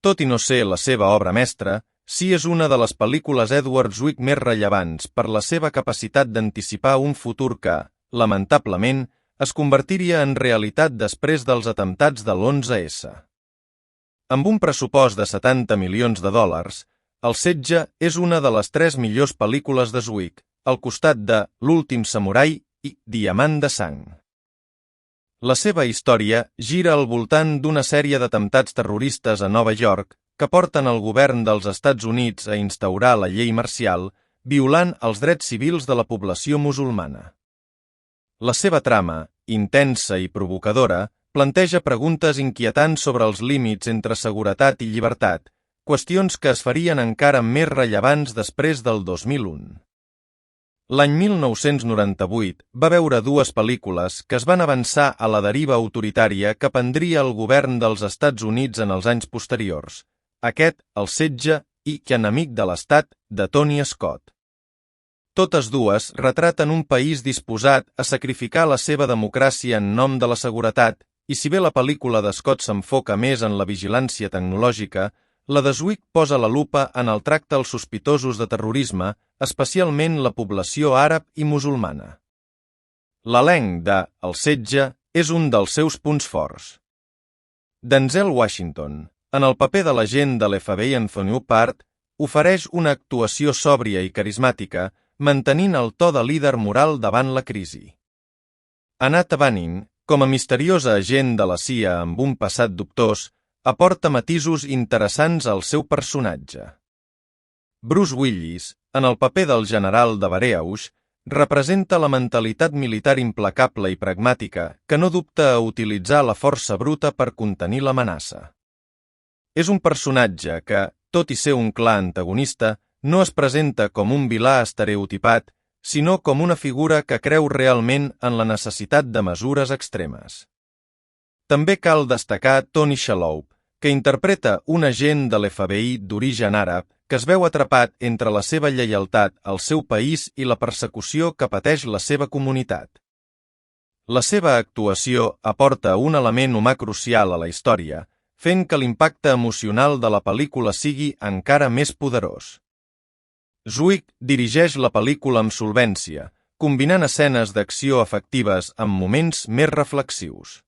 Tot i no ser la seva obra mestra, sí és una de les pel·lícules Edward Zwick més rellevants per la seva capacitat d'anticipar un futur que, lamentablement, es convertiria en realitat després dels atemptats de l'11S. Amb un pressupost de $70 milions, El setge és una de les 3 millors pel·lícules de Zwick, al costat de L'últim samurai i Diamant de sang. La seva història gira al voltant d'una sèrie d'atemptats terroristes a Nova York que porten el govern dels Estats Units a instaurar la llei marcial, violant els drets civils de la població musulmana. La seva trama, intensa i provocadora, planteja preguntes inquietants sobre els límits entre seguretat i llibertat, qüestions que es farien encara més rellevants després del 2001. L'any 1998 va veure 2 pel·lícules que es van avançar a la deriva autoritària que prendria el govern dels Estats Units en els anys posteriors. Aquest, El setge i Enemic de l'Estat, de Tony Scott. Totes dues retraten un país disposat a sacrificar la seva democràcia en nom de la seguretat, i si bé la pel·lícula de Scott s'enfoca més en la vigilància tecnològica, la de Zwick posa la lupa en el tracte als sospitosos de terrorisme, especialment la població àrab i musulmana. L'elenc de El setge és un dels seus punts forts. Denzel Washington, en el paper de l'agent de l'FBI Anthony Part, ofereix una actuació sòbria i carismàtica, mantenint el to de líder moral davant la crisi. Annette Bening, com a misteriosa agent de la CIA amb un passat dubtós, aporta matisos interessants al seu personatge. Bruce Willis, en el paper del general de Bareausch, representa la mentalitat militar implacable i pragmàtica que no dubta a utilitzar la força bruta per contenir l'amenaça. És un personatge que, tot i ser un clar antagonista, no es presenta com un vilà estereotipat, sinó com una figura que creu realment en la necessitat de mesures extremes. També cal destacar Tony Shalhoub, que interpreta un agent de l'FBI d'origen àrab que es veu atrapat entre la seva lleialtat al seu país i la persecució que pateix la seva comunitat. La seva actuació aporta un element humà crucial a la història, fent que l'impacte emocional de la pel·lícula sigui encara més poderós. Zwick dirigeix la pel·lícula amb solvència, combinant escenes d'acció efectives amb moments més reflexius.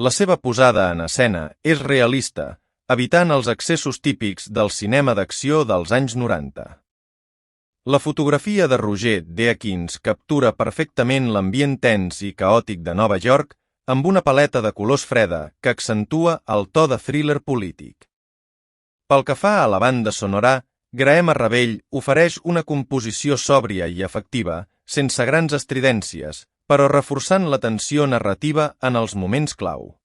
La seva posada en escena és realista, evitant els excessos típics del cinema d'acció dels anys 90. La fotografia de Roger Deakins captura perfectament l'ambient tens i caòtic de Nova York amb una paleta de colors freda que accentua el to de thriller polític. Pel que fa a la banda sonora, Graham Arravell ofereix una composició sòbria i efectiva, sense grans estridències, però reforçant la tensió narrativa en els moments clau.